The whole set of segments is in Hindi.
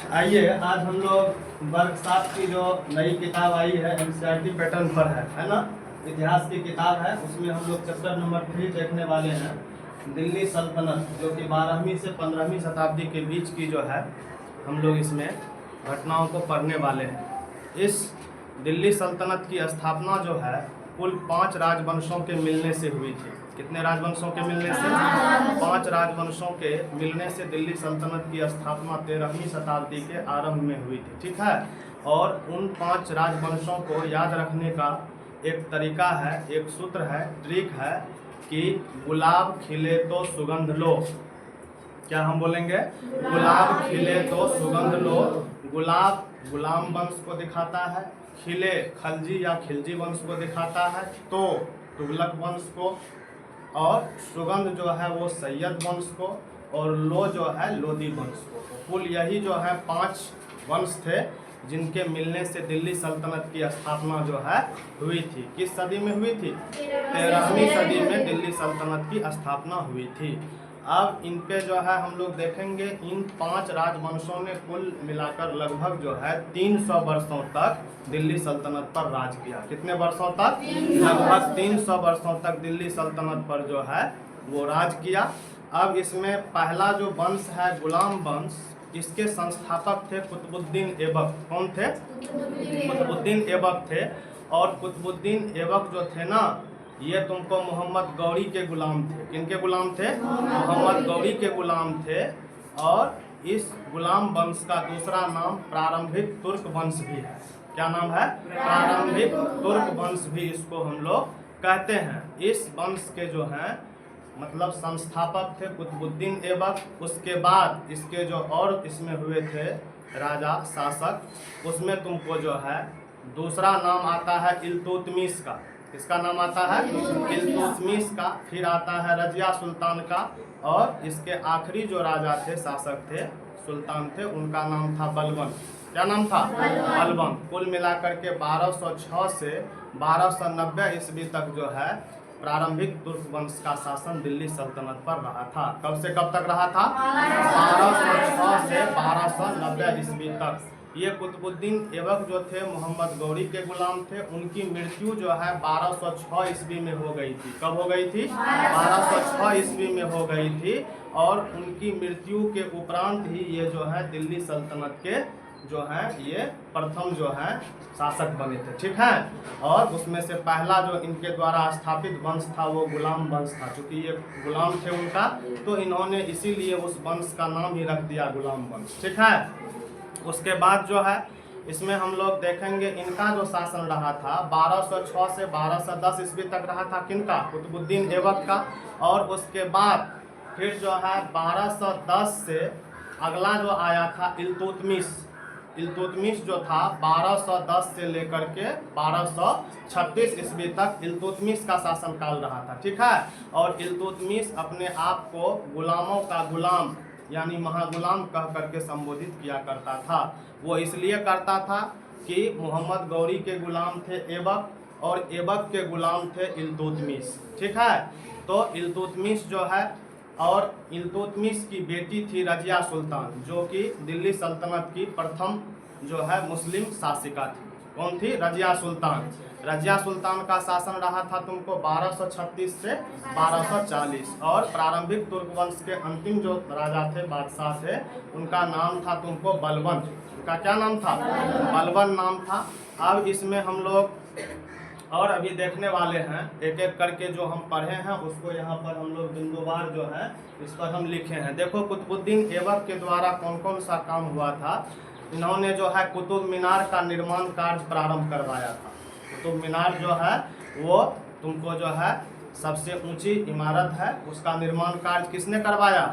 आइए आज हम लोग वर्ग 7 की जो नई किताब आई है एनसीईआरटी पैटर्न पर है ना। इतिहास की किताब है, उसमें हम लोग चैप्टर नंबर 3 देखने वाले हैं। दिल्ली सल्तनत जो कि 12वीं से 15वीं शताब्दी के बीच की जो है हम लोग इसमें घटनाओं को पढ़ने वाले हैं। इस दिल्ली सल्तनत की स्थापना जो है कुल 5 राजवंशों के मिलने से हुई थी। कितने राजवंशों के मिलने से? 5 राजवंशों के मिलने से दिल्ली सल्तनत की स्थापना 13वीं शताब्दी के आरंभ में हुई थी, ठीक है। और उन 5 राजवंशों को याद रखने का एक तरीका है, एक सूत्र है, ट्रिक है कि गुलाब खिले तो सुगंध लो। क्या हम बोलेंगे? गुलाब खिले तो सुगंध लो। गुलाब गुलाम वंश को दिखाता है, खिले खलजी या खिलजी वंश को दिखाता है, तो तुगलक वंश को, और सुगंध जो है वो सैयद वंश को, और लो जो है लोदी वंश को। कुल यही जो है 5 वंश थे जिनके मिलने से दिल्ली सल्तनत की स्थापना जो है हुई थी। किस सदी में हुई थी? 13वीं सदी में दिल्ली सल्तनत की स्थापना हुई थी। अब इन पे जो है हम लोग देखेंगे, इन 5 राजवंशों ने कुल मिलाकर लगभग जो है 300 वर्षों तक दिल्ली सल्तनत पर राज किया। कितने वर्षों तक? लगभग 300 वर्षों तक दिल्ली सल्तनत पर जो है वो राज किया। अब इसमें पहला जो वंश है गुलाम वंश, इसके संस्थापक थे कुतुबुद्दीन ऐबक। कौन थे? कुतुबुद्दीन ऐबक थे। और कुतुबुद्दीन ऐबक जो थे ना, ये तुमको मोहम्मद गौरी के गुलाम थे। किनके गुलाम थे? मोहम्मद गौरी के गुलाम थे। और इस गुलाम वंश का दूसरा नाम प्रारंभिक तुर्क वंश भी है। क्या नाम है? प्रारंभिक तुर्क वंश भी इसको हम लोग कहते हैं। इस वंश के जो हैं मतलब संस्थापक थे कुतुबुद्दीन ऐबक। उसके बाद इसके जो और इसमें हुए थे राजा शासक, उसमें तुमको जो है दूसरा नाम आता है इल्तुतमिश का। किसका नाम आता है? इल्तुतमिश का। फिर आता है रजिया सुल्तान का। और इसके आखिरी जो राजा थे, शासक थे, सुल्तान थे, उनका नाम था बलबन। क्या नाम था? बलबन। कुल मिलाकर के 1206 से 1290 ईस्वी तक जो है प्रारंभिक तुर्क वंश का शासन दिल्ली सल्तनत पर रहा था। कब से कब तक रहा था? 1206 से 1290 ईस्वी तक। ये कुतुबुद्दीन ऐबक जो थे मोहम्मद गौरी के गुलाम थे। उनकी मृत्यु जो है 1206 ईस्वी में हो गई थी। कब हो गई थी? 1206 ईस्वी में हो गई थी। और उनकी मृत्यु के उपरांत ही ये जो है दिल्ली सल्तनत के जो है ये प्रथम जो है शासक बने थे, ठीक है। और उसमें से पहला जो इनके द्वारा स्थापित वंश था वो गुलाम वंश था। क्योंकि ये गुलाम थे उनका, तो इन्होंने इसीलिए उस वंश का नाम ही रख दिया गुलाम वंश, ठीक है। उसके बाद जो है इसमें हम लोग देखेंगे इनका जो शासन रहा था 1206 से 1210 ईस्वी तक रहा था। किनका? कुतुबुद्दीन ऐबक का। और उसके बाद फिर जो है 1210 से अगला जो आया था इल्तुतमिश। इल्तुतमिश जो था 1210 से लेकर के 1236 ईस्वी तक इल्तुतमिश का शासनकाल रहा था, ठीक है। और इल्तुतमिश अपने आप को गुलामों का गुलाम यानी महागुलाम कह करके संबोधित किया करता था। वो इसलिए करता था कि मोहम्मद गौरी के गुलाम थे ऐबक, और ऐबक के गुलाम थे इल्तुतमिश, ठीक है। तो इल्तुतमिश जो है, और इल्तुतमिश की बेटी थी रजिया सुल्तान, जो कि दिल्ली सल्तनत की प्रथम जो है मुस्लिम शासिका थी। कौन थी? रजिया सुल्तान। रजिया सुल्तान का शासन रहा था तुमको 1236 से 1240। और प्रारंभिक तुर्क वंश के अंतिम जो राजा थे, बादशाह थे, उनका नाम था तुमको बलबन। उनका क्या नाम था? बलबन नाम था। अब इसमें हम लोग और अभी देखने वाले हैं, एक एक करके जो हम पढ़े हैं उसको यहाँ पर हम लोग बिंदुवार जो है इस पर हम लिखे हैं। देखो कुतुबुद्दीन ऐबक के द्वारा कौन कौन सा काम हुआ था। इन्होंने जो है कुतुब मीनार का निर्माण कार्य प्रारंभ करवाया था। कुतुब मीनार जो है वो तुमको जो है सबसे ऊंची इमारत है, उसका निर्माण कार्य किसने करवाया?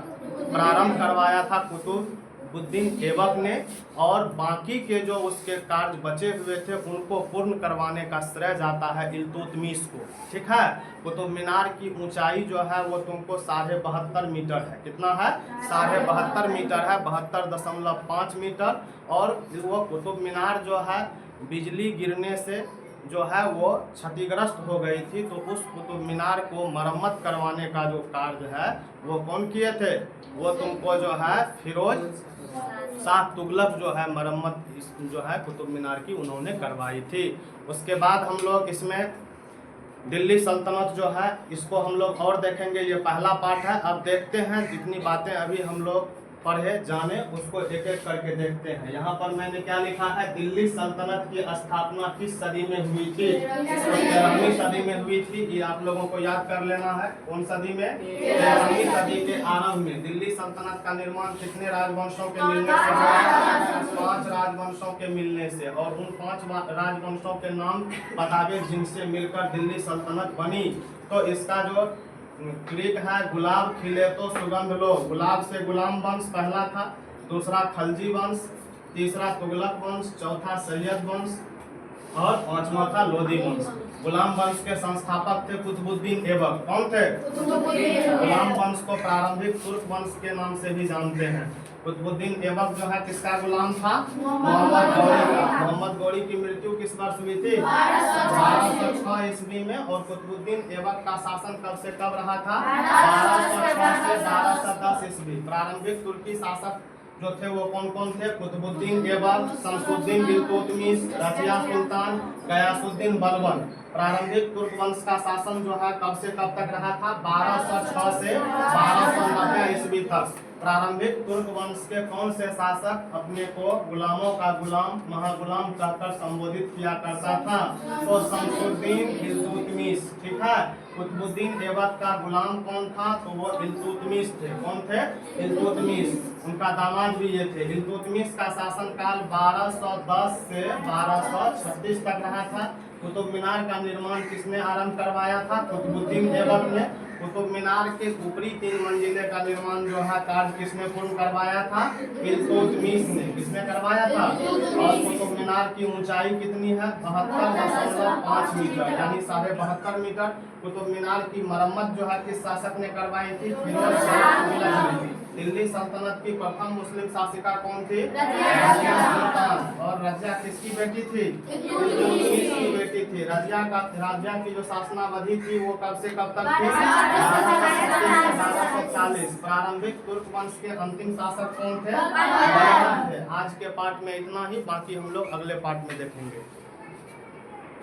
प्रारंभ करवाया था कुतुबुद्दीन ऐबक ने। और बाकी के जो उसके कार्य बचे हुए थे उनको पूर्ण करवाने का श्रेय जाता है इल्तुतमिश को, ठीक है। कुतुब मीनार की ऊंचाई जो है वो तुमको 72.5 मीटर है। कितना है? 72.5 मीटर है, 72.5 मीटर। और वो कुतुब मीनार जो है बिजली गिरने से जो है वो क्षतिग्रस्त हो गई थी, तो उस कुतुब मीनार को मरम्मत करवाने का जो कार्य है वो कौन किए थे? वो तुमको जो है फिरोज शाह तुगलक जो है मरम्मत जो है कुतुब मीनार की उन्होंने करवाई थी। उसके बाद हम लोग इसमें दिल्ली सल्तनत जो है इसको हम लोग और देखेंगे, ये पहला पार्ट है। अब देखते हैं जितनी बातें अभी हम लोग पढ़े जाने उसको एक एक करके देखते हैं। यहाँ पर मैंने क्या लिखा है, दिल्ली सल्तनत की स्थापना किस सदी में हुई थी? 13वीं सदी में हुई थी। ये आप लोगों को याद कर लेना है। कौन सदी में? 13वीं सदी के आरंभ में। दिल्ली सल्तनत का निर्माण कितने राजवंशों के मिलने से हुआ? 5 राजवंशों के मिलने से। और उन 5 राजवंशों के नाम बतावे जिनसे मिलकर दिल्ली सल्तनत बनी। तो इसका जो क्रिक है, गुलाब खिले तो सुगंध लो। गुलाब से गुलाम वंश पहला था, दूसरा खलजी वंश, तीसरा तुगलक वंश, चौथा सैयद वंश और 5वां था लोधी वंश। गुलाम वंश के संस्थापक थे कुतुबुद्दीन ऐबक। कौन थे? गुलाम वंश को प्रारंभिक तुर्क वंश के नाम से भी जानते हैं। कुतुबुद्दीन ऐबक जो है किसका गुलाम था? मोहम्मद गौरी का। मोहम्मद गौरी की मृत्यु किस वर्ष हुई थी? 1206 ईस्वी में। और कुतुबुद्दीन ऐबक का शासन कब से कब रहा था? 1206 से 1210 ईस्वी। प्रारंभिक तुर्की शासक जो थे वो कौन कौन थे? कुतुबुद्दीन ऐबक, शमसुद्दीन इल्तुतमिश, रजिया सुल्तान, गयासुद्दीन बलबन। प्रारंभिक तुर्क वंश का शासन जो है कब से कब तक रहा था? 1206 से 1290 ईस्वी तक। प्रारंभिक तुर्क वंश के कौन से शासक अपने को गुलामों का गुलाम, महागुलाम कहकर संबोधित किया करता था? तो शमसुद्दीन इल्तुतमिश। ठीक है। कुतुबुद्दीन ऐबक का गुलाम कौन था? तो वो इल्तुतमिश थे। कौन थे? इल्तुतमिश। उनका दामाद भी ये थे। इल्तुतमिश का शासनकाल 1210 से 1236 तक रहा था। कुतुब मीनार का निर्माण किसने आरंभ करवाया था? कुतुबुद्दीन ऐबक ने। कुतुब मीनार के ऊपरी 3 मंजिले का निर्माण जो है कार्य किसने पूर्ण करवाया था? इल्तुतमिश ने। किसने करवाया था? और कुतुब मीनार की ऊंचाई कितनी है? 72.5 मीटर, यानी 72.5 मीटर। कुतुब मीनार की मरम्मत जो है किस शासक ने करवाई थी? फिरोज शाह तुगलक ने। दिल्ली सल्तनत की प्रथम मुस्लिम शासिका कौन थी? रजिया सुल्तान। और रजिया किसकी बेटी थी? इल्तुतमिश की बेटी थी। रजिया की जो शासनावधि थी वो कब से कब तक थी? 1240। प्रारंभिक तुर्क वंश के अंतिम शासक कौन थे? बलबन थे। आज के पार्ट में इतना ही, बाकी हम लोग अगले पार्ट में देखेंगे।